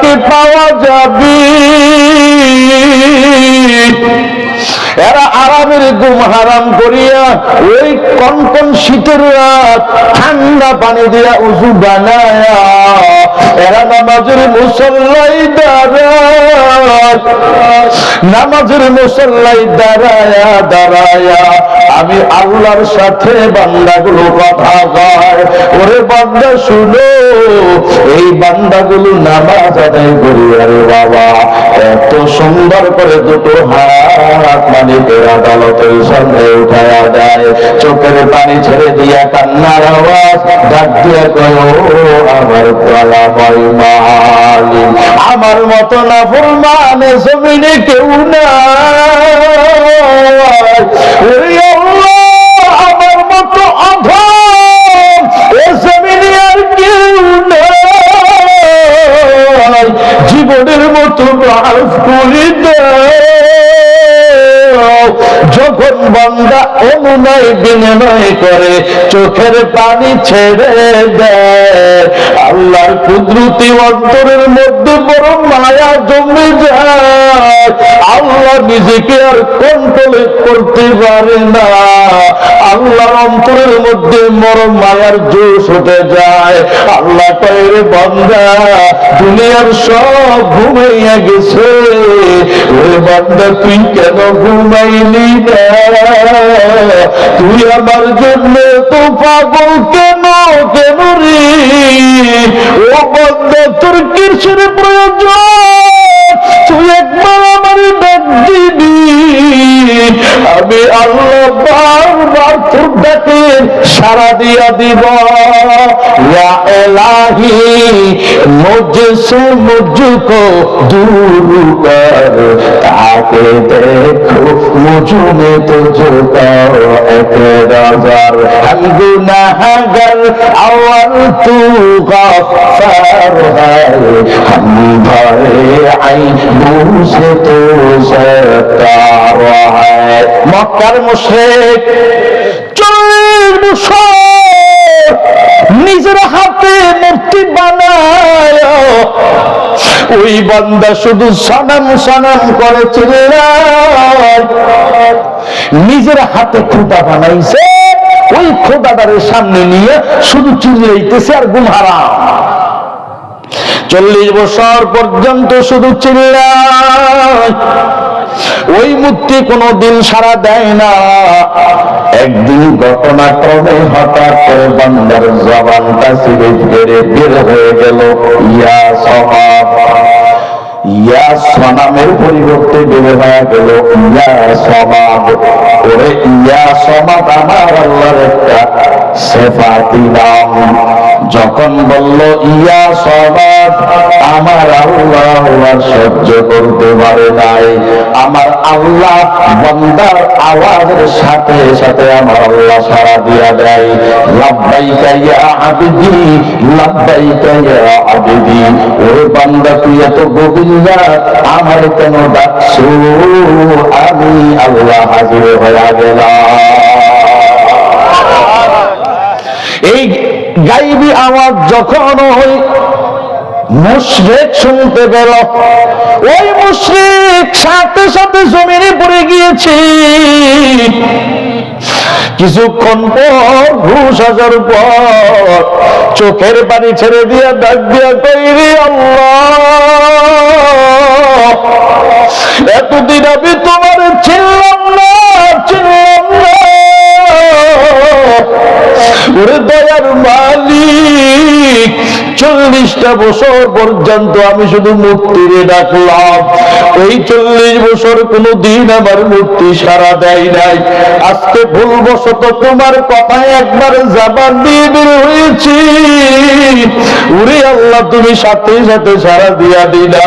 কি পাওয়া যাবে? এরা আরামের ঘুম হারাম করিয়া ওই কনকন শীতের রাত ঠান্ডা পানি দিয়া উজু বানায়া এরা নামাজের মুসল্লাই দাঁড়ায়, নামাজের মুসল্লাই দাঁড়ায়া দাঁড়ায়া আমি আল্লাহর সাথে বান্দাগুলো কথা কয়, ওরে বান্দা শুনো, এই বান্দাগুলো নামাজ আদায় করি, আরে বাবা এত সুন্দর করে দুটো হাত মালিকের আদালতের সামনে উঠায়া দেয়, চোখের পানি ছেড়ে দিয়া কান্নার আওয়াজ ডাক দিয়া কয়, ও আমার দয়াময় মালিক, আমার মতো নাফরমানে জমিনে কেউ নাই, আমার মতো অধম এ জমিনে আর কেউ নাই, জীবনের মতো মাফ করে দাও। যখন বান্দা অনুনয় বিনয় করে চোখের পানি ছেড়ে দেয়, আল্লাহর কুদরতি অন্তরের মধ্যে বড় মায়া জমে যায়, আল্লাহ নিজেকে আর কন্ট্রোল করতে পারে না, আল্লাহর অন্তরের মধ্যে বড় মায়ার জোশ উঠে যায়। আল্লাহ কয়, বান্দা দুনিয়ার সব ঘুমাইয়া গেছে, ওরে বান্দা তুই কেন ঘুমাইলি না? তুই আমার জন্য তো পাগল কেন কেন রে? ও বান্দা তোর কিসের প্রয়োজন? তুই একবার আমার ডাক দিবি, আমি আল্লাহ বারবার তোর ডাকে সাড়া দিয়া দিব। ইয়া ইলাহি মুঝসে মুঝকো दूर कर, ताके देखो मुझ में तुझको एक नजर, हम गुनाहगार और तू गफ्फार है, हम भरे आईबों से तू सत्तार है। मक्कार मुशरिक 40 বছর নিজের হাতে মূর্তি বানায়, ওই বান্দা শুধু সানাম সানাম করে চিল্লায়, নিজের হাতে খোদা বানাইছে, ওই খোদাটারের সামনে নিয়ে শুধু চিল্লাইতেছে আর গুম হারাম। 40 বছর পর্যন্ত শুধু চিল্লায়, ওই মূর্তি কোনদিন সাড়া দেয় না। একদিন ঘটনাক্রমে হঠাৎ করে বান্দার জবানটা সিরিজ করে বের হয়ে গেল, ইয়া সমাব, ইয়া সনামের পরিবর্তে বের হয়ে গেল ইয়া সমাব। ওরে ইয়া সমাব আমার আল্লাহর একটা সিফাতি নাম। যখন বলল ইয়া সমাব, আমার আল্লাহ সহ্য করতে পারে নাই। আমার আল্লাহ বান্দার আওয়াজের সাথে সাথে আমার আল্লাহ সাড়া দিয়া দেয়, লাব্বাইকা ইয়া আবদি, লাব্বাইকা ইয়া আবদি। ওরে বান্দা তুই এত গভীর রাত আমার কেন ডাকছো? আমি আল্লাহ হাজির হয়ে গেলাম। এই গাইবী আওয়াজ যখন ওই মুশরিক শুনতে পেল, ওই মুশরিক সাথে সাথে জমিনে পড়ে গিয়েছে। কিছুক্ষণ পর হুশ আসার পর চোখের পানি ছেড়ে দিয়া ডাক দিয়া কইরে, আল্লাহ এতদিন আমি তোমার চিনলাম না, চিনলাম না। ওরে দয়ার মালিক, 40টা বছর পর্যন্ত আমি শুধু মূর্তিরে ডাকলাম, ওই 40 বছর কোনদিন আমার মূর্তি সাড়া দেয় নাই। আজকে ভুলবশত তোমার কথায় একবার জবান দিয়ে বের হয়েছি, ওরে আল্লাহ তুমি সাথে সাথে সাড়া দিয়া দিলা।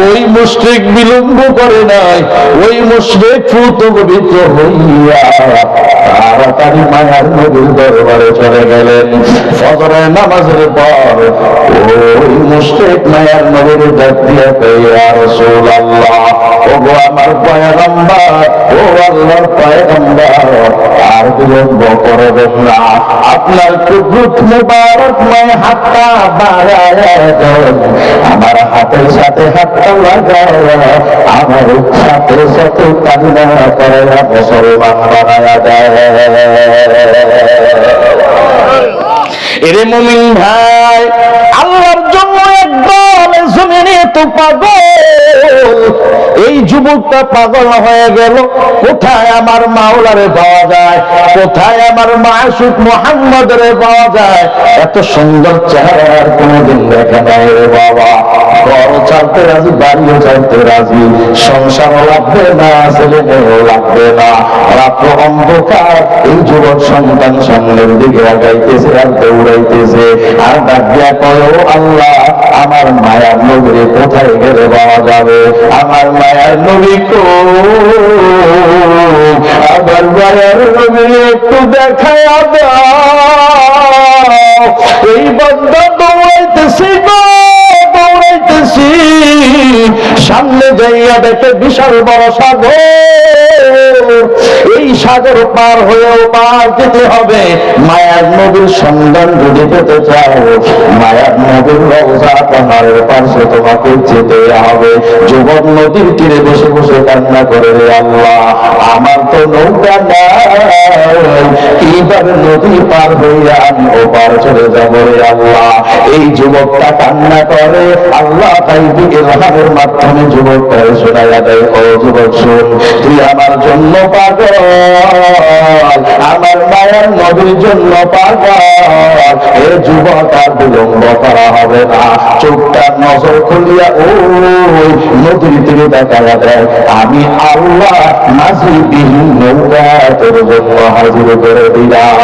ওই মুশরিক বিলম্ব করে নাই, ওই মুশরিক ফুত পবিত্র হইয়া তাড়াতাড়ি মায়ার নবীর দরবারে চলে গেলেন। ফজরের নামাজের পর ওই মুশরিক মায়ার নবীর ডাক দিয়া কয় ইয়া রাসূলুল্লাহ, ওগো আমার পয়গম্বর, ও আল্লাহর পয়গম্বর, আর বিলম্ব করবেন না, আপনার কুদরত মুবারকময় হাতটা বাড়ায়া দেন, আমার হাতের সাথে হাতটা লাগায়া আমার সাথে সাথে কান্না করায়া মুসলমান বানায়া দেয়। এরে মুমিন ভাই, আল্লাহর জন্য একদম জমিনে তো পাগল, এই যুবকটা পাগল হয়ে গেল, কোথায় আমার মাওলারে পাওয়া যায়, কোথায় আমার মাসুক মুহাম্মদরে পাওয়া যায়, এত সুন্দর চেহারা আর কোনদিন দেখা নাই রে বাবা। ঘর চালতে রাজি, বাড়িও চালতে রাজি, সংসারও লাগবে না, ছেলে মেয়েও লাগবে না, রাত্র অন্ধকার, এই যুবক সন্তান সামনের দিকে আগাইতেছে আর দৌড়াইতেছে, আর ডাক দিয়া কয় ও আল্লাহ, আমার মায়ার নবী কোথায় গেলে পাওয়া যাবে, আমার মায়ার নবী কই, আমার মায়ার নবী একটু দেখায়া দাও। এই বান্দা দৌড়াইতেছি গো, দৌড়াইতেছি, সামনে যাইয়া দেখে বিশাল বড় সাগর, এই সাগর পার হয়েও পার যেতে হবে। মায়ার নবীর সন্ধান যদি পেতে চাও, মায়ার নবীর রওজা পাহাড়ের পাশে তোমাকে যেতে হবে। যুবক নদীর তীরে বসে বসে কান্না করে, রে আল্লাহ, আমার তো নৌকা নাই, কিভাবে নদী পার হইয়া আমি ওপার চলে যাব রে আল্লাহ। এই যুবকটা কান্না করে, আল্লাহ তাইবি ইলহামের মাধ্যমে যুবকটাকে শোনাইয়া দেয়, ও যুবক শোন, তুই আমার জন্য পাগল, আমার মায়ের নবীর জন্য পাগল, এ যুবক আর বিলম্ব করা হবে না। চোখটা নজর খুলিয়া ওই নদীর তীরে দেখাইয়া দেয়, আমি আল্লাহ মাঝিবিহীন নৌকা তোর জন্য হাজির করে দিলাম।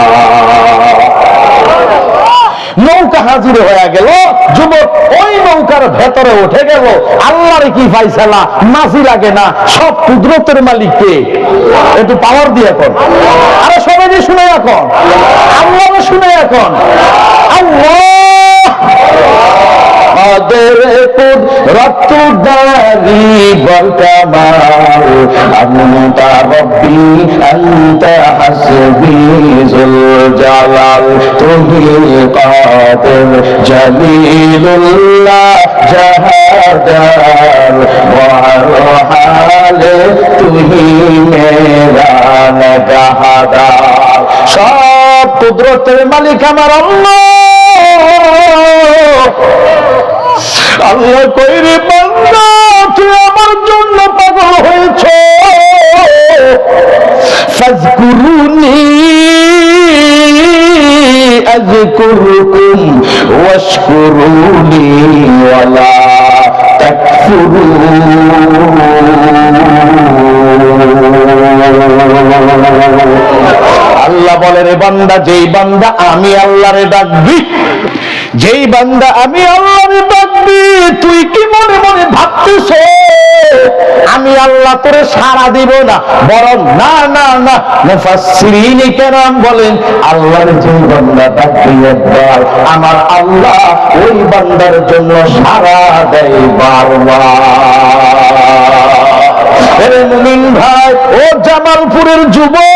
নৌকা হাজির হয়ে গেল, যুবক ওই নৌকার ভেতরে উঠে গেল। আল্লাহর কি ফাইসালা, মাঝি লাগে না, সব কুদরতের মালিককে। একটু পাওয়ার দিয়ে এখন, আরে সবাই যে শুনে এখন, আল্লাহ শুনে এখন, আল্লাহ কুদরত দারি বরকামাল, আনতা রব্বি আনতা হাসবি জুল জালাল, তুমি কাদের জলিলুল্লাহ জাহাদার, ওয়ারহালে তুমি মেরা নাগাহাদার। সব কুদরতের মালিক আমার আল্লাহ। আল্লাহ কইরে বান্দা, তুই আমার জন্য পাগল হয়েছ, ফাজকুরুনি আযকুরুকুম ওয়াশকুরুনি ওয়ালা তাকফুরুন। আল্লাহ বলে, রে বান্দা, যেই বান্দা আমি আল্লাহরে ডাকবি, যেই বান্দা আমি আল্লাহরে ডাকবি, তুই কি মনে মনে ভাবতেছ আমি আল্লাহ তোরে সাড়া দিব না? বরং না না না, মুফাসসিরিন কেরাম বলেন, আল্লাহর যেই বান্দা ডাকবি একবার, আমার আল্লাহ ওই বান্দার জন্য সাড়া দেয় বারবার। আরে মুমিন ভাই, ও জামালপুরের যুবক,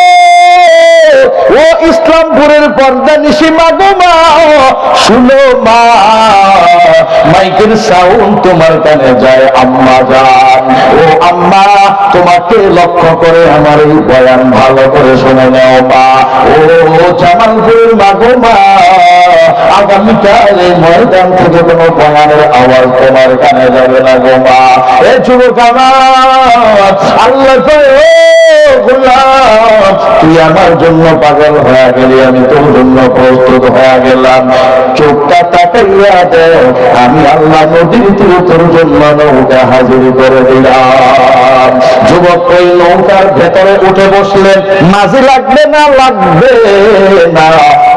ও ইসলামপুরের পর্দা নিশি মা গো মা, শুনো মা, মাইকের সাউন্ড তোমার কানে যায়, আম্মা যান, ও আম্মা, তোমাকে লক্ষ্য করে আমার এই বয়ান ভালো করে শুনে নাও মা। ও জামালপুরের মা গো মা, আগামীকাল এই ময়দান থেকে কোনো বয়ানের আওয়াজ তোমার কানে যাবে না গো মা। এ যুবক আমার, আল্লাহ কয়, ও গোলাম, তুই আমার জন্য পাগল হয়ে গেলি, আমি তোর জন্য প্রস্তুত হয়ে গেলাম। চোখটা তাকাইয়া দে, আমি আল্লাহ নদীর তীরে তোর জন্য নৌকা হাজির করে দিলাম। যুবক ওই নৌকার ভেতরে উঠে বসলেন। মাঝি লাগবে না, লাগবে না,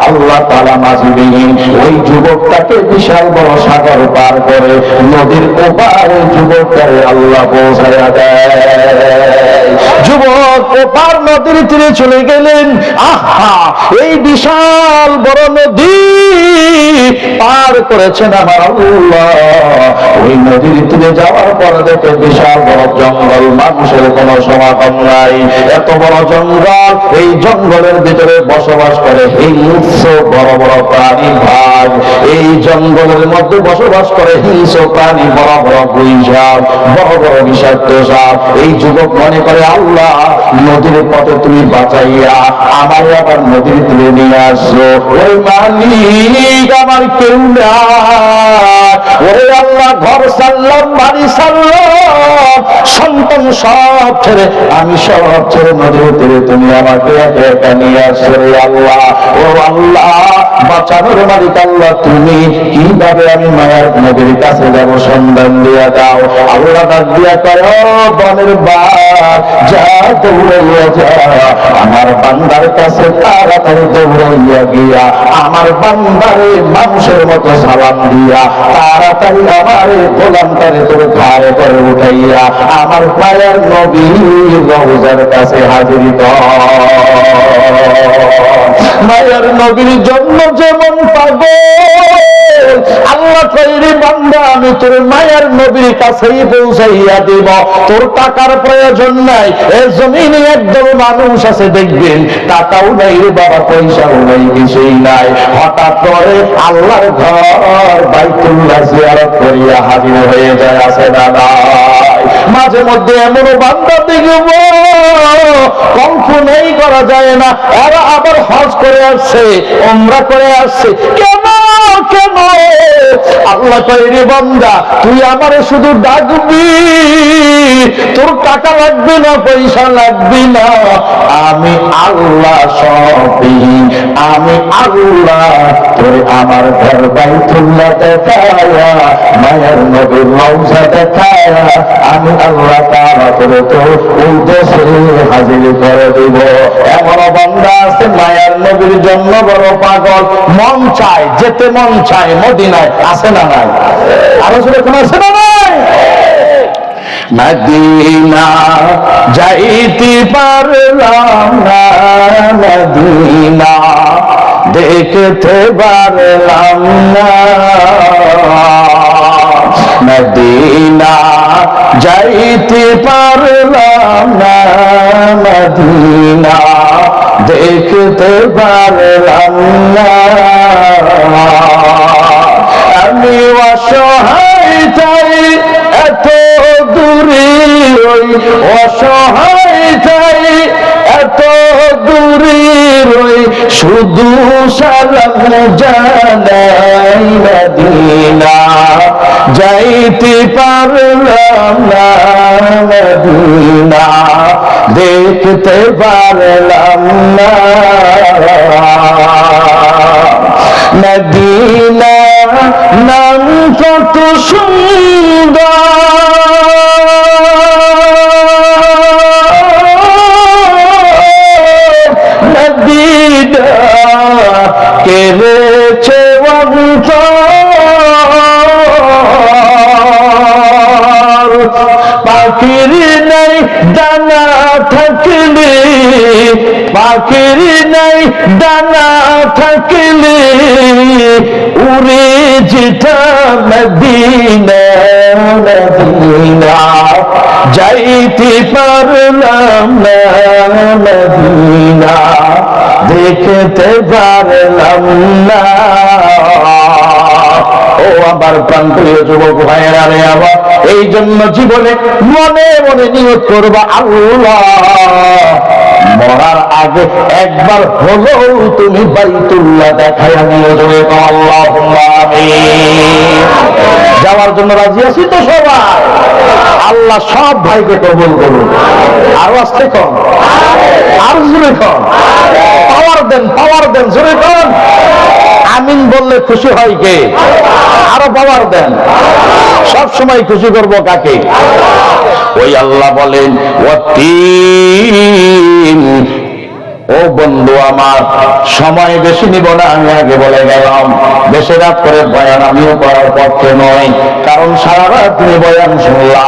আল্লাহ তাআলা মাঝিবিহীন ওই যুবকটাকে বিশাল বড় সাগর পার করে নদীর ওপারে যুবকটারে আল্লাহ পৌঁছায়া দেয়। যুবক ওপার নদীর তীরে চলে গেলেন। আহা, এই বিশাল বড় নদী, পার করেছেন আমার আল্লাহ। ওই নদীর তীরে যাওয়ার পর দেখে বিশাল বড় জঙ্গল, মানুষের কোনো সমাগম নাই, এত বড় জঙ্গল। এই জঙ্গলের ভিতরে বসবাস করে হিংস্র বড় বড় প্রাণী ভাগ। এই জঙ্গলের মধ্যে বসবাস করে হিংস্র প্রাণী, বড় বড় গুইসাপ, বড় বড় বিষাক্ত সাপ। এই যুবক মনে করে আল্লাহ নদীর পথে তুমি বাঁচাইয়া আমার আবার নদীর তীরে নিয়ে আসো। ওই মালিক আমার কেউ না, ওরে আল্লাহ ঘর ছাড়লাম, বাড়ি ছাড়লাম, সন্তান সব ছেড়ে, আমি সব ছেড়ে নদীর তীরে তুমি আমাকে একা একা নিয়ে আসো রে আল্লাহ। ও আল্লাহ বাঁচানোর মালিক আল্লাহ, তুমি কিভাবে আমি মায়ার নদীর কাছে যাব সন্ধান দিয়া দাও। আল্লাহ ডাক দিয়া কয়, ও বনের বাঘ, যা দৌড়াইয়া যা আমার বান্দার কাছে, তাড়াতাড়ি দৌড়াইয়া গিয়া আমার বান্দারে মানুষের মতো সালাম দিয়া তাড়াতাড়ি আমার গোলামটারে তোর ঘাড়ে করে উঠাইয়া আমার মায়ার নবীর রওজার কাছে হাজির কর। মায়ার নবীর জন্য যেমন পাগল আল্লাহ কইরে বান্দা, আমি তোর মায়ার নবীর কাছেই পৌঁছাইয়া দিব। তোর টাকার প্রয়োজন নাই, এ জমিনে একদল মানুষ আছে দেখবেন টাকাও নাই রে বাবা, পয়সাও নাই, কিছুই নাই, হঠাৎ করে আল্লাহর ঘর বাইতুল্লাহ জিয়ারত করিয়া হাজির হয়ে যায়, আছে না নাই? মাঝে মধ্যে এমন বান্দা দেখব কল্পনাই করা যায় না, এরা আবার হজ করে আসছে, উমরা করে আসছে। কেন কেন? আল্লাহ কয় রে বান্দা, তুই আমারে শুধু ডাকবি, তোর টাকা লাগবে না, পয়সা লাগবে না, আমি আল্লাহ সবই, আমি আল্লাহ তোর আমার ঘর বাইতুল্লাহ দেখায়া মায়ের নবীর রওজা দেখায়া আমি আল্লাহ তাআলা তোর ওই দেশে হাজির করে দিব। এমন বান্দা আছে মায়ের নবীর জন্য বড় পাগল, মন চায়, যেতে মন চায় মদিনায়, আছে না নাই? আরো শুনে কোন আছে না নাই? মদিনা যাইতে পারলাম না, মদিনা দেখতে পারলাম না, মদিনা যাইতে পারলাম না, মদিনা দেখতে পারলাম না, আমি অসহায় চাই এত দূরে, ওই অসহায় চাই এত দূরে, ওই শুধু সালাম জানাই, মদিনা যাইতে পারলাম না, মদিনা দেখতে পারলাম না, মদিনা নাম কত সুন্দর, মদিনা কেড়েছে অন্তর, পাখির নাই দানা থাকলে, পাখির নাই দানা থাকলে উড়ে যেতাম মদিনা, মদিনা যাইতে পারলাম না, মদিনা দেখতে পারলাম না। ও আমার প্রান্তীয় যুবক ভাইয়েরা রে আমার, এই জন্য জীবনে মনে মনে নিয়ত করবা আল্লাহ মরার আগে একবার হলেও তুমি বাইতুল্লাহ দেখায়া নিয়ে যাবে, আল্লাহুম্মা আমিন। যাওয়ার জন্য রাজি আছি তো সবাই? আল্লাহ সব ভাইকে কবুল করুন। আরো আসতে কম, আর জোরে কম, পাওয়ার দেন, পাওয়ার দেন, জোরে কম। আমিন বললে খুশি হয় কে? আরো পাওয়ার দেন। সব সময় খুশি করবো কাকে? ওই আল্লাহ বলেন ওয়াতিন। ও বন্ধু আমার, সময় বেশি নিব না, আমি আগে বলে গেলাম, বেশি রাত করে বয়ান আমিও করার পক্ষে নয়, কারণ সারা রাত তুমি বয়ান শুনলা,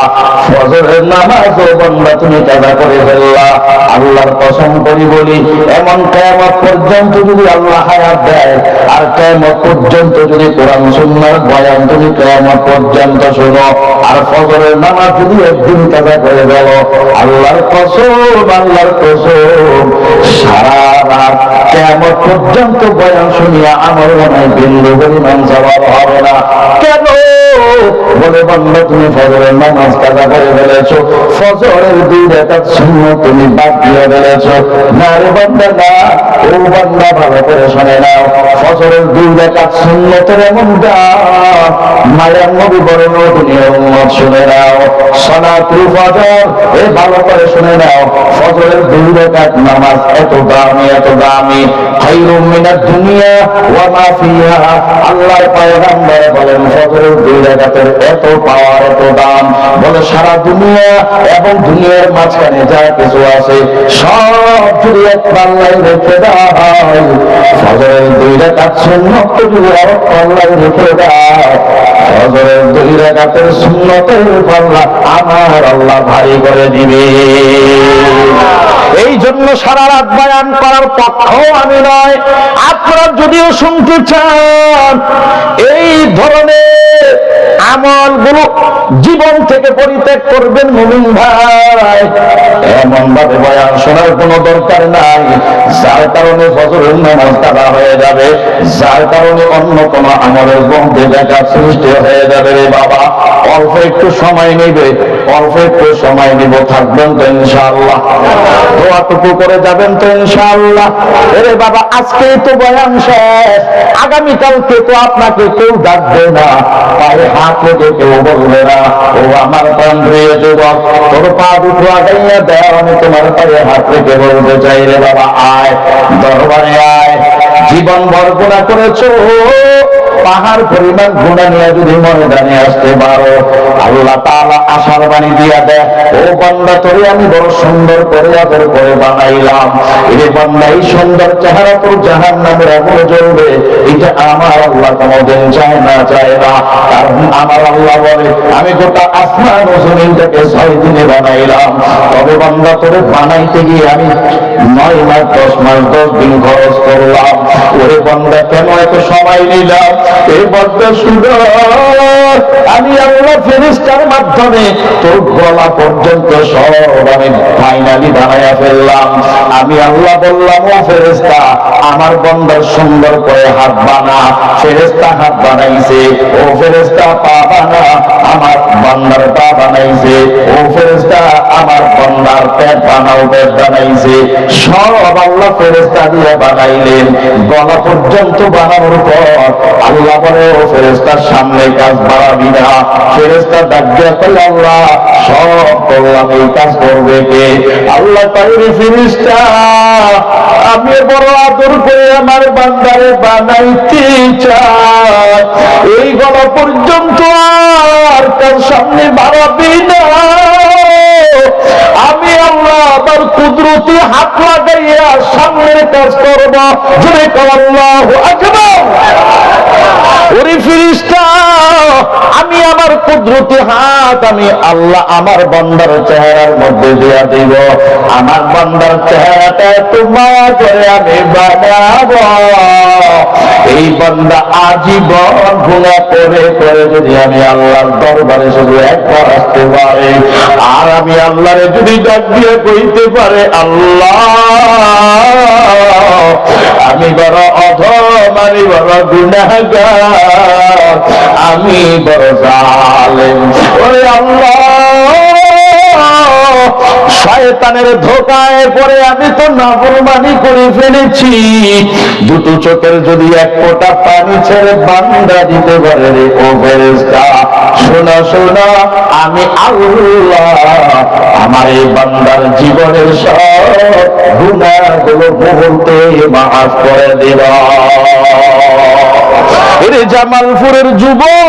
ফজরের নামাজ ও বন্দা তুমি কাজা করে ফেললা। আল্লাহর কসম করি বলি, এমন কিয়ামত পর্যন্ত যদি আল্লাহ হায়াত দেয় আর আর কিয়ামত পর্যন্ত যদি কোরআন সুন্নাহর বয়ান তুমি কিয়ামত পর্যন্ত শোনো, আর ফজরের নামাজ যদি একদিন কাজা করে গেল, আল্লাহর কসম সারা রাত কিয়ামত পর্যন্ত বয়ান শুনিয়া আমল নামায় বিন্দু পরিমাণ সওয়াব হবে না। কেন? বলে বান্দা তুমি ফজরের নামাজ কাজা করে ফেলেছো, ফজরের 2 রাকাত সুন্নাত তুমি বাদ দিয়ে ফেলেছো। না রে বান্দা না, ও বান্দা ভালো করে শুনে নাও, ফজরের 2 রাকাত সুন্নাতের এমন দাম মায়ের নবী বলেন, দুনিয়ার উম্মত শুনে নাও, সালাতুল ফজর এ ভালো করে শুনে নাও, ফজরের 2 রাকাত নামাজ এত দামি, এত দামি, খায়রুম মিনাদ দুনিয়া ওয়া মা ফিহা। আল্লাহর পয়গম্বর বলেন ফজরের 2 রাকাতের এত পাওয়ার, এত দাম, বলে সারা দুনিয়া এবং দুনিয়ার মাঝখানে যা কিছু আছে সব যদি এক পাল্লায় রেখে দেয়, ফজরের 2 রাকাত সুন্নাত যদি এক পাল্লায় রেখে দেয়, ফজরের 2 রাকাতের সুন্নতের পাল্লা আমার আল্লাহ ভারী করে দিবে। এই জন্য সারা রাত বয়ান করার পক্ষও আমি নয়। আপনারা যদিও শুনতে চান, এই ধরনের আমলগুলো জীবন থেকে পরিত্যাগ করবেন মুমিন ভাই। এমন ভাবে বয়ান শোনার কোনো দরকার নাই যার কারণে ফজরের নামাজ কাজা হয়ে যাবে, যার কারণে অন্য কোনো আমলের মধ্যে ব্যাঘাত সৃষ্টি হয়ে যাবে। রে বাবা, অল্প একটু সময় নেবে, অল্প একটু সময় নিব, থাকবেন তো ইনশাআল্লাহ? দোয়াটুকু করে যাবেন তো ইনশাআল্লাহ? রে বাবা, আজকেই তো বয়ান শেষ, আগামীকালকে তো আপনাকে কেউ ডাকবে না, পায়ে হাত রেখে কেউ বলবে না, ও আমার প্রাণপ্রিয় যুবক, তোর পা দুটো আগাইয়া দেয়, আমি তোমার পায়ে হাত রেখে বলতে চাই, রে বাবা আয়, দরবারে আয়। জীবন ভর গুনাহ করেছো, পাহাড় পরিমাণ গুনাহ নিয়ে যদি ময়দানে আসতে পারো, আল্লাহ তাআলা আশার বাণী দিয়া দেয়, ও বান্দা তোরে আমি বড় সুন্দর করে আদর করে বানাইলাম, এই বান্দা এই সুন্দর চেহারা তোর জাহান্নামের আগুনে জ্বলবে, এটা আমার আল্লাহ কোনোদিন চায় না, চায় না। কারণ আমার আল্লাহ বলে, আমি গোটা আসমান ও জমিনটাকে 6 দিনে বানাইলাম, তবে বান্দা তোরে বানাইতে গিয়ে আমি 9 মাস 10 মাস 10 দিন খরচ করলাম। ওরে বান্দা কেন এত সময় নিলাম? এই বান্দা শুনো, আমি আল্লাহ ফেরেশতার মাধ্যমে তোর গলা পর্যন্ত সব আমি ফাইনালি বানাইয়া ফেললাম। আমি আল্লাহ বললাম, ও ফেরেশতা আমার বান্দার সুন্দর করে হাত বানা। ফেরেশতা হাত বানাইছে, ও ফেরেশতা পা বানা, আমার বান্দার পা বানাইছে, ও ফেরেশতা আমার বান্দার পেট বানাও, পেট বানাইছে, সব আল্লাহ ফেরেশতা দিয়ে বানাইলেন। গলা পর্যন্ত বানানোর পর আল্লাহ বলে, ও ফেরেশতার সামনে কাজ বাড়াবি না। ফেরেশতা ডাক দিয়ে কই, আল্লাহ সব করলাম, এই কাজ করবে কে? আল্লাহ তাইরে ফেরেশতা আমি বড় আদর করে আমার বান্দারে বানাইতে চাই, এই গলা পর্যন্ত আর তার সামনে বাড়াবি না। আমি আল্লাহ আবার কুদরতি হাত লাগাইয়া সামনের কাজ করব। জোরে কও আল্লাহু আকবার। ওরে ফেরেশতা, আমি আমার কুদরতি হাত আমি আল্লাহ আমার বান্দার চেহারার মধ্যে দিয়া দিব, আমার বান্দার চেহারাটা একটু মায়া করে আমি বানাবো। এই বান্দা আজীবন গুনাহ করে করে যদি আমি আল্লাহর দরবারে শুধু একবার আসতে পারে, আর আমি আল্লাহরে যদি ডাক দিয়ে কইতে পারে, আল্লাহ আমি বড় অধম, আমি বড় গুনাহগার, আমি বড় জালেম, ওরে আল্লাহ শয়তানের ধোঁকায় পড়ে আমি তো নাফরমানি করে ফেলেছি, দুটো চোখের যদি এক ফোঁটা পানি ছেড়ে বান্দা দিতে পারে রে ও ফেরেশতা, শোনা শোনা আমি আল্লাহ আমার এই বান্দার জীবনের সব গুনাহগুলো মুহূর্তে মাফ করে দেব। এর জামালপুরের যুবক,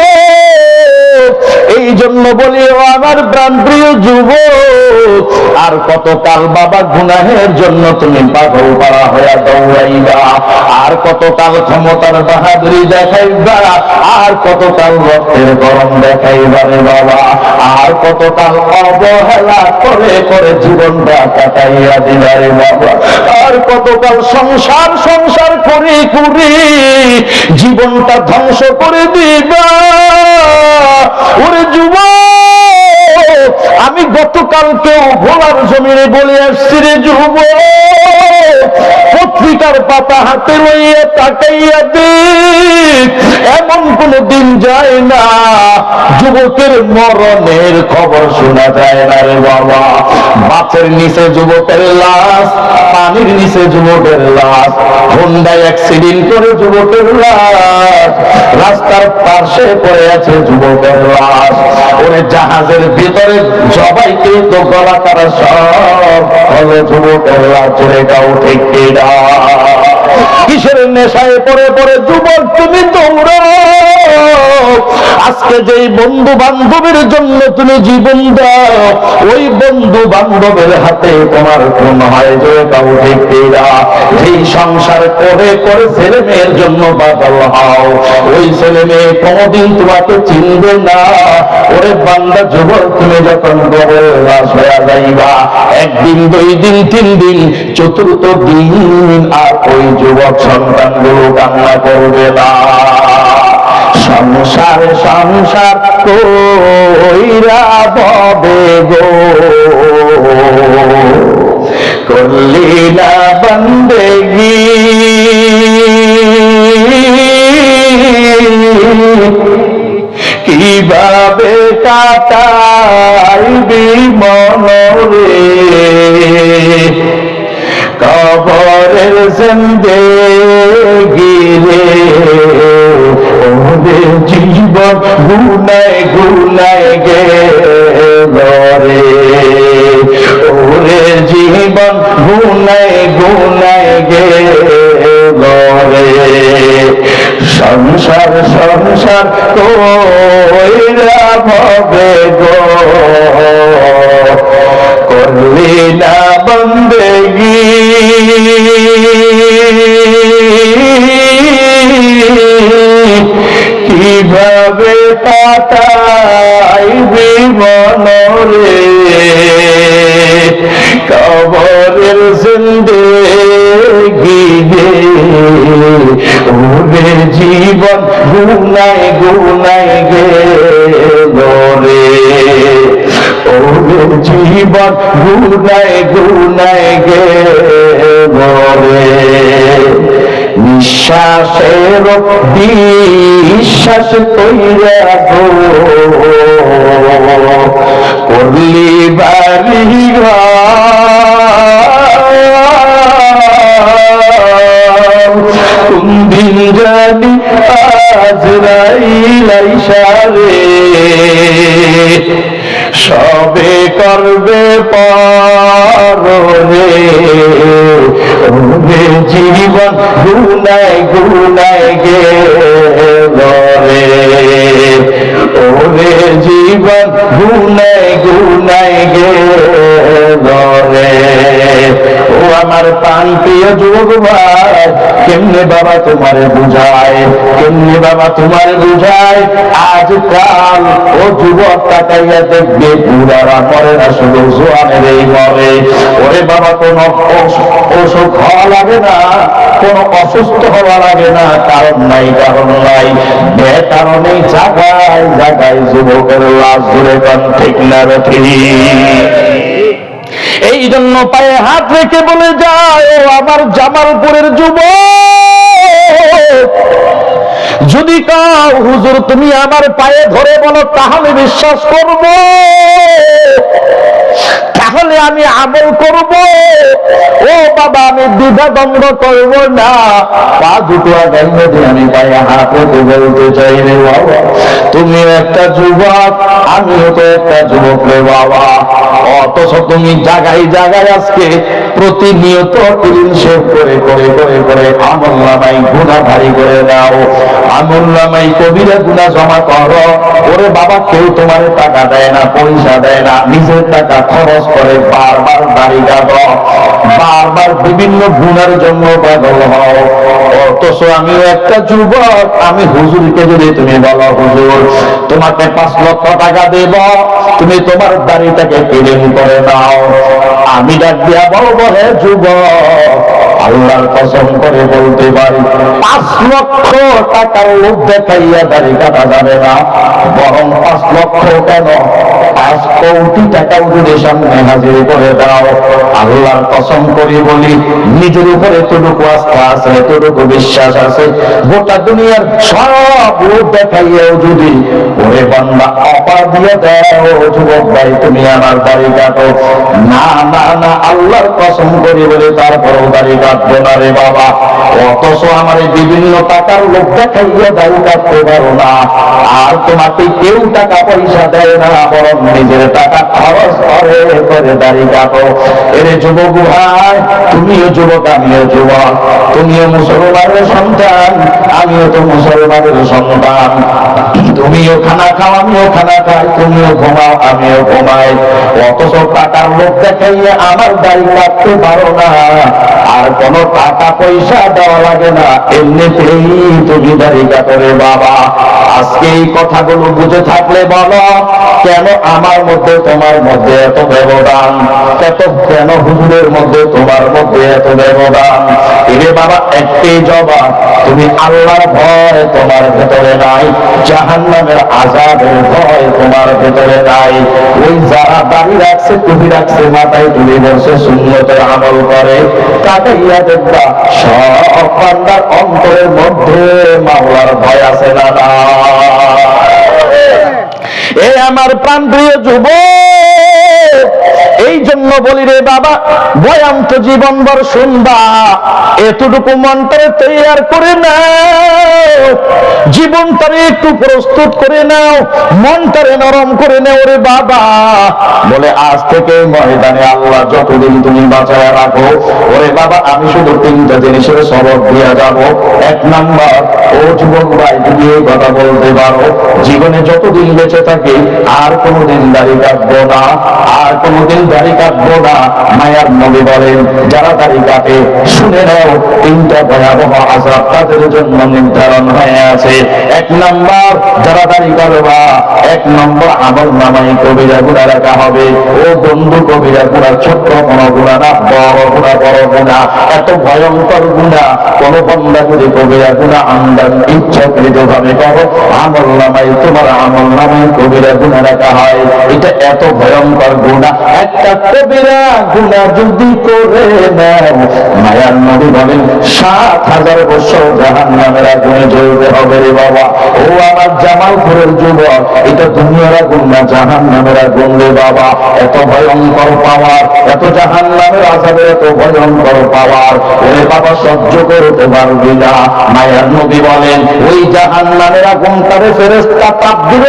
এই জন্য বলি ও আমার প্রাণপ্রিয় যুবক, আর কতকাল বাবা গুনাহের জন্য তুমি পাগল পাড়া হইয়া দৌড়াইবা, আর কতকাল ক্ষমতার বাহাদুরি দেখাইবা, আর কতকাল রক্তের গরম দেখাইবা রে বাবা, আর কতকাল অবহেলা করে করে জীবনটা কাটাইয়া দিবা রে বাবা, আর কতকাল সংসার সংসার করে করে জীবনটা ধ্বংস করে দিবা। ওরে যুবক, আমি গতকালকেও ভোলার জমিনে বলে আসছি রে যুবক, পত্রিকার পাতা হাতে লইয়া তাকাইয়া দেখ, এমন কোন দিন যায় না যুবকের মরণের খবর শোনা যায় না রে বাবা। বাসের নিচে যুবকের লাশ, পানির নিচে যুবকের লাশ, হোন্ডায় অ্যাক্সিডেন্ট করে যুবকের লাশ, রাস্তার পাশে পড়ে আছে যুবকের লাশ। ওরে জাহাজের ভিতরে সবাইকে তো গলা তারা সব হলো যুবকের লাশ। চলে গাও ঠিক কিনা? কিসের নেশায় পড়ে পড়ে যুবক তুমি দৌড়াও? আজকে যেই বন্ধু বান্ধবের জন্য তুমি জীবন দাও, ওই বন্ধু বান্ধবের হাতে তোমার কোন হয় যে কাউ ঠিক কিনা? যেই সংসার করে করে ছেলে মেয়ের জন্য বাদল হও, ওই ছেলে মেয়ে কোনদিন তোমাকে চিনবে না। ওরে বান্দা যুবক, তুমি যখন গোবর লাশ হয়ে যাইবা, একদিন, দুই দিন, তিন দিন, চতুর্থ দিন আর ওই যুবক সন্তানগুলো কান্না করবে না। সংসার সংসার কইরা ববে গো, করলি না বন্দেগি, কিভাবে কাটাইবি মনরে কবরের জিন্দেগি রে? ওরে জীবন গুনায় গুনায় গেল রে, ওরে জীবন গুনায় গুনায় গেল রে। সংসার সংসার কইরা ভবে গো, করলি না বন্দেগি, কিভাবে কাটাইবি মনরে কবরের জিন্দেগি রে? ওরে জীবন গুনায় গুনায় গেল রে, ওরে জীবন গুনায় গুনায় গেল রে। নিঃশ্বাসের বিশ্বাস কইরা গো, করলি বাড়ি কোন দিন জানি আজরাইল আইসা রে, সবে করবে পরে ওরে জীবন গুনায় গুনায় গেল রে, ওরে জীবন গুনায় গুনায় গেল রে। ও আমার প্রাণ প্রিয় যুবক ভাই, কেমনে বাবা তোমারে বুঝায়, কেমনে বাবা তোমারে বুঝায়? আজকাল ও যুবক তাকাইয়া দেখবে বুড়ারা মরে না, শুধু জোয়ানের এই মরে। ওরে বাবা, কোন অসুখ হওয়া লাগে না, কোন অসুস্থ হওয়া লাগে না, কারণ নাই কারণ নাই, বেকারণে জাগায় জাগায় যুবকের লাশ জুড়ে কান ঠিক না রেখে। এই জন্য পায়ে হাত রেখে বলে যায়, ও আমার জামালপুরের যুবক, যদি কাও হুজুর তুমি আমার পায়ে ধরে বলো তাহলে বিশ্বাস করব, তাহলে আমি আমল করব। ও বাবা, আমি দ্বিধা দ্বন্দ্ব করব না, পা দুটো আগাইয়ে দিয়ে আমি পায়ে হাত রেখে বলতে চাই রে বাবা, তুমি একটা যুবক, আমিও তো একটা যুবক রে বাবা। অথচ তুমি জায়গায় জায়গায় আজকে প্রতিনিয়ত ক্লিন শেভ করে করে করে করে আমল নামাই গুনাহ ভারী করে দাও, আমল নামাই কবিরা গুনাহ জমা করো। ওরে বাবা, কেউ তোমার টাকা দেয় না, পয়সা দেয় না, নিজের টাকা খরচ করে বারবার দাড়ি কাটো, বারবার বিভিন্ন গুনার জন্য পাগল হও। অথচ আমিও একটা যুবক, আমি হুজুরকে যদি তুমি বলো হুজুর তোমাকে 5 লক্ষ টাকা দেব, তুমি তোমার দাড়িটাকে ক্লিন করে দাও, আমি ডাক দিয়া বলবো হে যুবক, আল্লাহর কসম করে বলতে পারি 5 লক্ষ টাকার লোভ দেখাইয়া দাড়ি কাটা যাবে না, বরং 5 লক্ষ কেন 5 কোটি টাকাও যদি সামনে হাজির করে দাও, আল্লাহর কসম করে বলি নিজের উপরে এতটুকু আস্থা আছে, এতটুকু বিশ্বাস আছে, গোটা দুনিয়ার সব লোভ দেখাইয়াও যদি ওরে বান্দা অপা দিয়ে দাও, যুবক ভাই তুমি আমার দাড়ি কাটো, না না না আল্লাহর কসম করে বলে তারপরও দাড়ি কাটবো না রে বাবা। অথচ আমার বিভিন্ন টাকার লোভ দেখাইয়া দাড়ি কাটতে পারো না, আর তোমাকে কেউ টাকা পয়সা দেয় না, বরং নিজের টাকা খরচ করে দাড়ি কাটো। এর যুবক ভাই তুমিও যুবক আমিও যুবক, তুমিও মুসলমানের সন্তান আমিও তো মুসলমানের সন্তান, তুমিও খানা খাও আমিও খানা খাই, তুমিও ঘুমাও আমিও ঘুমাই, অথচ টাকার লোভ দেখাইয়া আমার দাড়ি কাটতে পারো না, আর কোনো টাকা পয়সা দেওয়া লাগে না, এমনিতেই তুমি দাড়ি কাটো রে বাবা। আজকে এই কথাগুলো বুঝে থাকলে বলো কেন আমার মধ্যে তোমার মধ্যে এত ব্যবধান, কেন হুজুরের মধ্যে তোমার মধ্যে এত ব্যবধান? এরে বাবা একটাই জবাব, তুমি আল্লাহর ভয় তোমার ভেতরে নাই, জাহান্নামের আযাবের ভয় তোমার ভেতরে নাই। ওই যারা দাড়ি রাখছে টুপি রাখছে মাথায় তুলে বসে সুন্নতের আমল করে, তাকাইয়া দেখবা সব বান্দার অন্তরের মধ্যে মাওলার ভয় আছে না না? এ আমার প্রাণপ্রিয় যুবক, এই জন্য বলি রে বাবা বয়ান তো জীবনভর শুনবা, এতটুকু মনটারে তৈয়ার করে নাও, জীবনটারে একটু প্রস্তুত করে নাও, মনটারে নরম করে নাও রে বাবা। বলে আজ থেকে ময়দানে আল্লাহ যতদিন তুমি বাঁচায় রাখো, ওরে বাবা আমি শুধু 3টা জিনিসের সবক দিয়া যাব। 1 নাম্বার, ও যুবক ভাই যদি এই কথা বলতে পারো জীবনে যতদিন বেঁচে থাকি আর কোনোদিন দাড়ি কাটবো না, আর কোনোদিন দাড়ি কাটবো না। মায়ার নবী বলেন যারা দাড়ি কাটে শুনে নাও 3টা ভয়াবহ আযাব তাদের জন্য নির্ধারণ হয়ে আছে। 1 নাম্বার, যারা দাড়ি কাটবা 1 নম্বর আমল নামায় কবিরা গুনাহ রাখা হবে। ও বন্ধু কবিরা গুনাহ ছোট্ট কোনো গুনাহ না, বড় গুনাহ বড় গুনাহ, এত ভয়ঙ্কর গুনাহ কোন বান্দা যদি কবিরা গুনাহ আমদান ইচ্ছাকৃত ভাবে করো আমল নামায় তোমার আমল নামায় কবিরা গুনাহ রাখা হয়। এটা এত ভয়ঙ্কর গুনাহ, একটা কবিরা গুনাহ যদি করে নাও মায়ার নবী বলেন 7000 বছর জাহান্নামের আগুনে জ্বলতে হবে রে বাবা। ও আমার জামালপুরের যুবক, এটা দুনিয়ার আগুন না জাহান্নামের আগুন রে বাবা। এত ভয়ঙ্কর পাওয়ার, এত জাহান্নামের আযাবের এত ভয়ঙ্কর পাওয়ার, ওরে বাবা সহ্য করতে পারবি না। মায়ার নবী বলেন ওই জাহান্নামের আগুন তারে ফেরেশতা তাপ দিল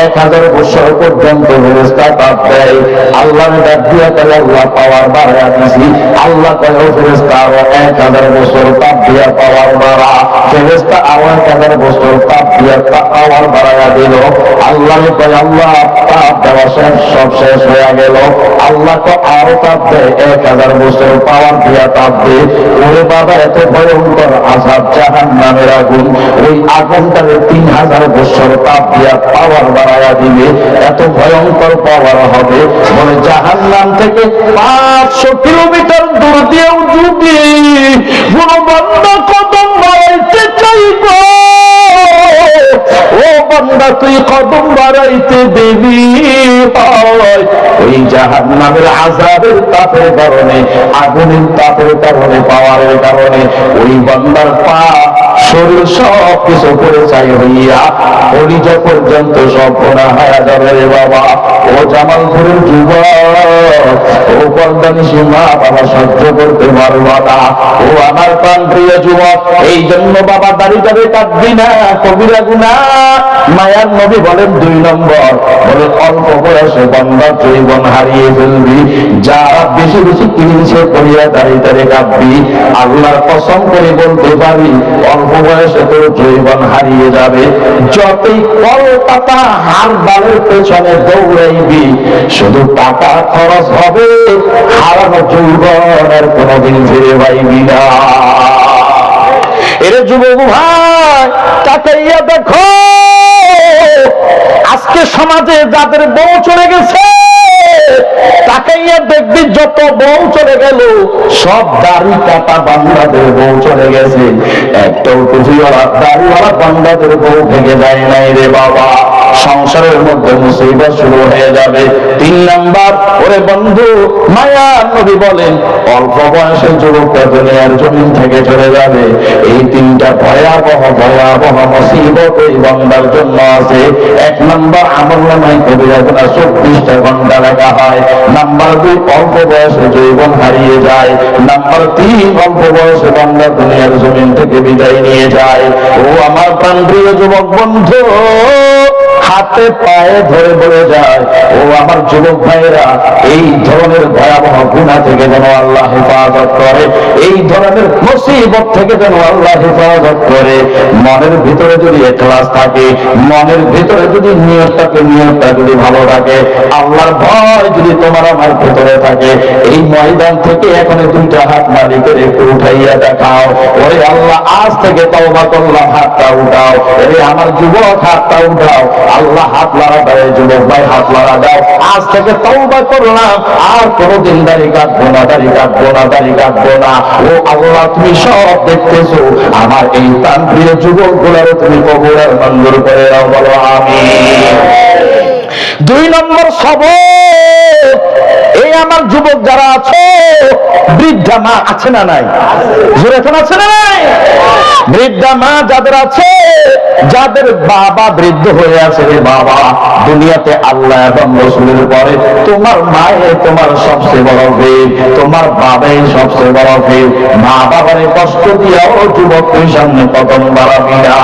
1000 বছর পর্যন্ত ফেরেশতা তাপ দেয়। আল্লাহর ডাক দিয়া করে আল্লাহ পাওয়ার বাড়ায়া দিছি, আল্লাহ কয় ও ফেরেশতা আরো 1000 বছর তাপ দিয়া পাওয়ার বাড়া। ফেরেশতা আরো 1000 বছর তাপ দিয়া পাওয়ার বাড়ায়া দিল। আল্লাহ কয় আল্লাহ তাপ দেওয়া শেষ, সব শেষ হয়ে গেল। আল্লাহ তো আরো তাপ দেয় 1000 বছর পাওয়ার দিয়া তাপ দেয়। ওরে বাবা এত ভয়ঙ্কর আযাব জাহান্নামের আগুন, ওই আগুনটারে 3000 বছর তাপ দিয়া পাওয়ার বাড়ায়া দিবে, এত ভয়ঙ্কর পাওয়ার হবে। বলে জাহান্নাম থেকে 500 কিলোমিটার দূর দিয়েও যদি কোন বান্দা কদম বাড়াইতে চাইব, ও বান্দা তুই কদম বাড়াইতে দিবি ওই জাহান্নামের আযাবের তাপের কারণে, আগুনের তাপের কারণে, পাওয়ারের কারণে ওই বান্দার পা শরীর সব কিছু করে চাই হইয়া কলিজা পর্যন্ত সব গোনা হয়ে যাবে রে বাবা। ও জামালপুরের যুবক, ও পর্দানিশী মা বাবা সহ্য করতে পারবা না। ও আমার প্রাণপ্রিয় যুবক, এই জন্য বাবা দাড়ি যাবে কাটবি না, কবিরা গুনাহ। মায়ার নবী বলেন 2 নম্বর, বলে অল্প বয়সে বান্দা যৌবন হারিয়ে ফেলবি, যারা বেশি বেশি কিনছে করিয়া দাড়ি দাড়ি কাটবি, আল্লাহর কসম করে বলতে পারি অল্প বয়সে তোর যৌবন হারিয়ে যাবে। যতই কলকাতা হারবালের পেছনে দৌড়াইবি শুধু টাকা খরচ হবে, হারানো যৌবনের কোনোদিন ফিরে পাইবি না। এর যুবক ভাই তাকাইয়া দেখো আজকে সমাজে যাদের বউ চলে গেছে তাকাইয়া দেখবি যত বউ চলে গেল সব দাড়ি কাটা বান্দাদের বউ চলে গেছে, একটাও টুপিওয়ালা দাড়িওয়ালা বান্দাদের বউ থেকে যায় নাই রে বাবা। সংসারের মধ্যে মুসিবত শুরু হয়ে যাবে। 3 নাম্বার, ওরে বন্ধু, মায়ার নবী বলেন অল্প বয়সে যুবকরা দুনিয়ার জমিন থেকে চলে যাবে। এই 3টা ভয়াবহ ভয়াবহ মুসিবত এই বান্দার জন্য আছে। 1 নাম্বার, আমলনামায় কবিরা গুনাহ 24টা ঘন্টা লেখা হয়। নাম্বার 2, অল্প বয়সে যৌবন হারিয়ে যায়। নাম্বার 3, অল্প বয়সে বান্দা দুনিয়ার জমিন থেকে বিদায় নিয়ে যায়। ও আমার প্রাণপ্রিয় যুবক বন্ধু, হাতে পায়ে ধরে বলে যায়, ও আমার যুবক ভাইয়েরা, এই ধরনের ভয়াবহ গুনাহ থেকে যেন আল্লাহ হেফাজত করে, এই ধরনের মুসিবত থেকে যেন আল্লাহ হেফাজত করে। মনের ভিতরে যদি ইখলাস থাকে, মনের ভিতরে যদি নিয়তটা যদি ভালো থাকে, আল্লাহর ভয় যদি তোমার আমার ভিতরে থাকে, এই ময়দান থেকে এখন 2টা হাত মালিকের একটু উঠাইয়া দেখাও, ওরে আল্লাহ আজ থেকে তওবা করলাম, হাতটা উঠাও। এরে আমার যুবক, হাতটা উঠাও। আল্লাহ হাত লাড়া দেয়, যুবক ভাই হাত লাড়া দাও, আজ থেকে তওবা করলাম, আর কোনদিন দাড়ি কাটবো না, দাড়ি কাটবো না, দাড়ি কাটবো না। ও আল্লাহ, তুমি সব দেখতেছো, আমার এই প্রাণপ্রিয় যুবক গুলারও তুমি কবুল আর মঞ্জুর করে দাও, বলো আমিন। 2 নম্বর সবক, এই আমার যুবক যারা আছে, বৃদ্ধা মা আছে না নাই? জোরে এখন আছে না নাই? বৃদ্ধা মা যাদের আছে, যাদের বাবা বৃদ্ধ হয়ে আছে, রে বাবা, দুনিয়াতে আল্লাহ এবং রাসূলের পরে তোমার মায়ে তোমার সবচেয়ে বড় ভীর, তোমার বাবাই সবচেয়ে বড় ভীর। মা বাবারে কষ্ট দিয়াও যুবক তুই সামনে পতন বাড়াবি না।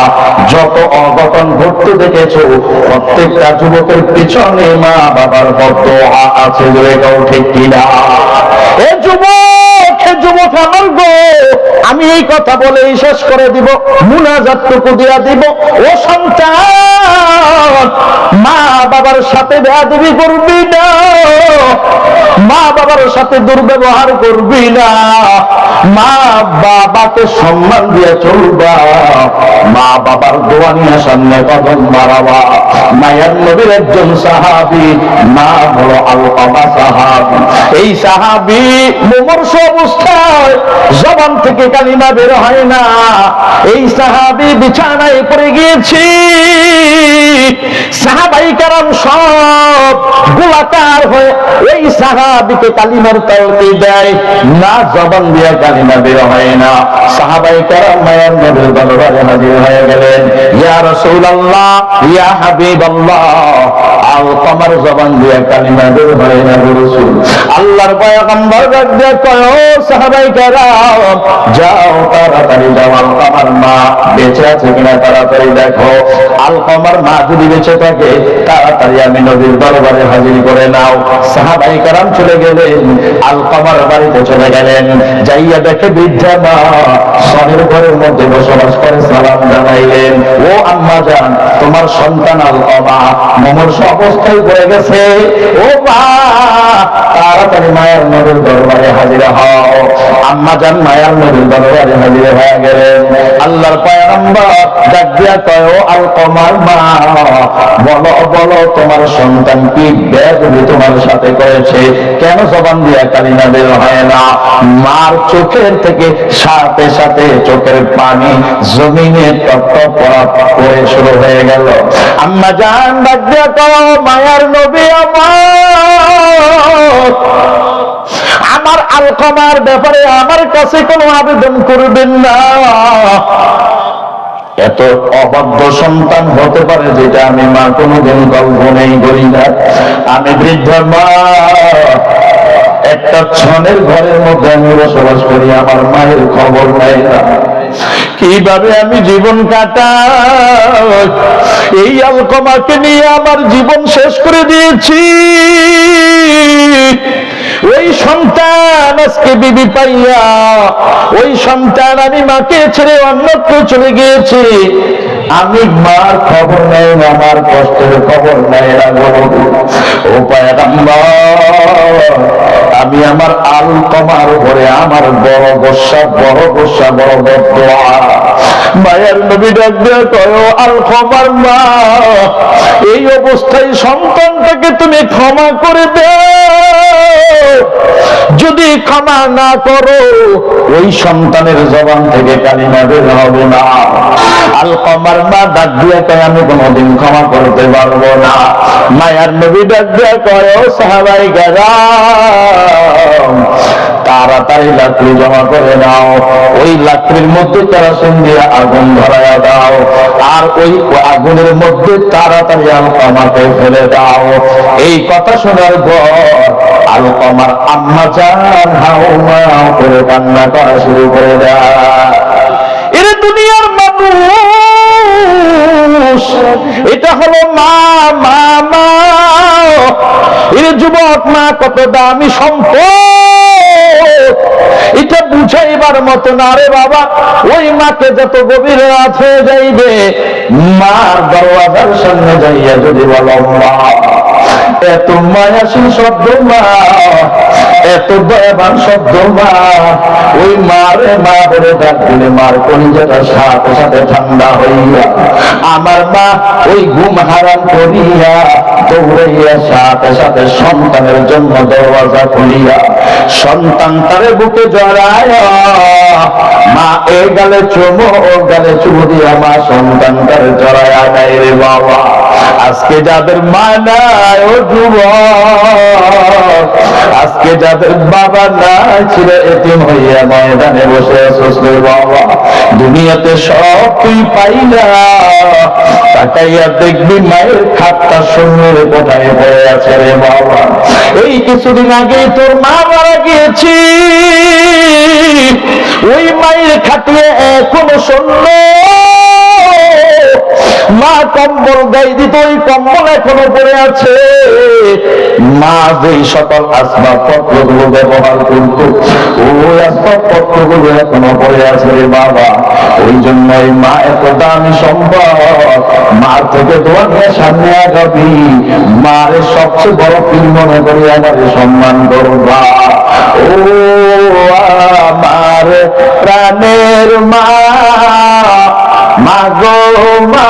যত অঘটন ঘটতে দেখেছো, প্রত্যেকটা যুবকের পিছনে মা বাবার বদদোয়া আছে, জোরে কও ঠিক কিনা? এ যুবক, হে যুবক আমার গো, আমি এই কথা বলেই শেষ করে দিব, মুনাজাতটুকু দিয়া দিব। ও সন্তান, মা বাবার সাথে বেয়াদবি করবি না, মা বাবার সাথে দুর্ব্যবহার করবি না, মা বাবাকে সম্মান দিয়ে চলবা, মা বাবার দোয়া নিয়ে সামনে কদম বাড়াবা। মায়ার নবীর একজন সাহাবী, মা হলো আলকামা সাহাবী। এই সাহাবী মুমূর্ষু অবস্থায় জবান থেকে কালিমা বের হয় না। এই সাহাবী বিছানায় পড়ে গিয়েছি, সাহাবাই কেরাম সব গোলাকার হয়ে এই সাহাবীকে কালিমার তাওকি দেয় না, জবান দিয়ে কালিমা বের হয় না। সাহাবাই কেরাম মায়ার নবীর দরবারে হাজির হয়ে গেলেন, ইয়া রাসূলুল্লাহ, ইয়া হাবিবাল্লাহ, আলকামার জবান দিয়ে কালিমা বের হয় না গো রাসূল। আল্লাহর পয়গম্বর ডাক দিয়ে কয়, ও সাহাবাই কেরাম, যাও তাড়াতাড়ি যাও, আলকামার মা বেঁচে আছে কিনা তাড়াতাড়ি দেখো। আলকামার মা যদি বেঁচে থাকে, তাড়াতাড়ি আমি নবীর দরবারে হাজির করে নাও। সাহাবাই কেরাম চলে গেলেন, আলকামার বাড়িতে চলে গেলেন। যাইয়া দেখে বৃদ্ধা মা শহরের ঘরের মধ্যে বসবাস করে, সালাম জানাইলেন, ও আম্মা জান, তোমার সন্তান আলকামা মুমূর্ষু অবস্থায় পড়ে গেছে, ও মা তাড়াতাড়ি মায়ের নবীর দরবারে হাজির হও। আম্মা জান মায়ের নবীর দরবারে হাজির হয়ে গেলেন। আল্লাহর পয়গম্বর ডাক দিয়া কয়, ও আলকামার মা, বলো বলো, তোমার সন্তান কি বেয়াদবি তোমার সাথে করেছে? কেন জবান দিয়া কালিমা বের হয় না? মার চোখের থেকে সাথে সাথে চোখের পানি জমিনে টপ টপ করে শুরু হয়ে গেল। আম্মা জান ডাক দিয়া কয়, মায়ার নবী আমার আলকামার ব্যাপারে আমার কাছে কোনো আবেদন করবেন না। এত অবাধ্য সন্তান হতে পারে যেটা আমি মা কোনোদিন কল্পনাই করি না। আমি বৃদ্ধ মা, একটা ছনের ঘরের মধ্যে আমি বসবাস করি, আমার মায়ের খবর নাই না, কিভাবে আমি জীবন কাটাই? এই আলকামাকে নিয়ে আমার জীবন শেষ করে দিয়েছি। ওই সন্তান আজকে বিবি পাইয়া, ওই সন্তান আমি মাকে ছেড়ে অন্যত্র চলে গিয়েছি, আমি মার খবর নেই, আমার কষ্টের খবর নেই না গো। ও পয়গম্বর, আমি আমার আলকমার উপরে আমার বড় গোসা বড় দোয়া। মায়ের নবী ডাক দিয়ে কয়, আলকমার মা, এই অবস্থায় সন্তানটাকে তুমি ক্ষমা করে দাও। যদি ক্ষমা না করো, ওই সন্তানের জবান থেকে কালিমা বের হবে না। আলকমার মা ডাক দিয়ে কয়, আমি কোনোদিন ক্ষমা করতে পারবো না। মায়ার নবী ডাক দিয়ে কয়, ও সাহাবায়ে কেরাম, তাড়াতাড়ি লাকড়ি জমা করে নাও, ওই লাকড়ির মধ্যে কেরোসিন দিয়ে আগুন ধরায়া দাও, আর ওই আগুনের মধ্যে তাড়াতাড়ি আলকমাকে ফেলে দাও। এই কথা শোনার পর আলকমার আম্মা জান হাউমাউ করে কান্না করা শুরু করে দেয়। এরা দুনিয়ার মানুষ, এটা হলো মা। মা মা এর যুবক মা কত দামি সম্পদ, এটা বুঝাইবার মতো না রে বাবা। ওই মাকে যত গভীর রাত হয়ে যাইবে, মার দরওয়াজার সামনে যাইয়া যদি বলো মা, এত মায়াশীল শব্দ মা, এত দয়াবান শব্দ মা, ওই মারে মা বলে ডাক দিলে মার কলিজাটা সাথে সাথে ঠান্ডা হইয়া, আমার মা ওই ঘুম হারাম করিয়া দৌড়াইয়া সাথে সাথে সন্তানের জন্য দরওয়াজা খুলিয়া সন্তান তারে বুকে জড়ায়, মা এ গালে চুমো ও গালে চুমু দিয়া মা সন্তান তারে জড়ায় নাই রে বাবা। আজকে যাদের মা নাই ও যুবক, আজকে যাদের বাবা নাই ছিল এতিম হইয়া ময়দানে বসে আছিস রে বাবা। দুনিয়াতে সব তুই পাইলা, তাকাইয়া দেখবি মায়ের খাটটা শূন্যের কোথায় পড়ে আছে রে বাবা। এই কিছুদিন আগেই তোর মা মারা গিয়েছি, ওই মায়ের খাটিয়ে এখনো শূন্য। মা কম্বল গাই দিত, ওই কম্বল এখনো পড়ে আছে। মা যেই সকল আসবাবপত্র গুলো ব্যবহার করতো, ওই আসবাবপত্র গুলো এখনো পড়ে আছে রে বাবা। ওই জন্য মা এত দামি সম্পদ, মার থেকে দোয়া নিয়ে সামনে আগাবি, মারে সবচেয়ে বড় পীর মনে করি আমারে সম্মান করবা। ও আমার প্রাণের মা, মা গো মা।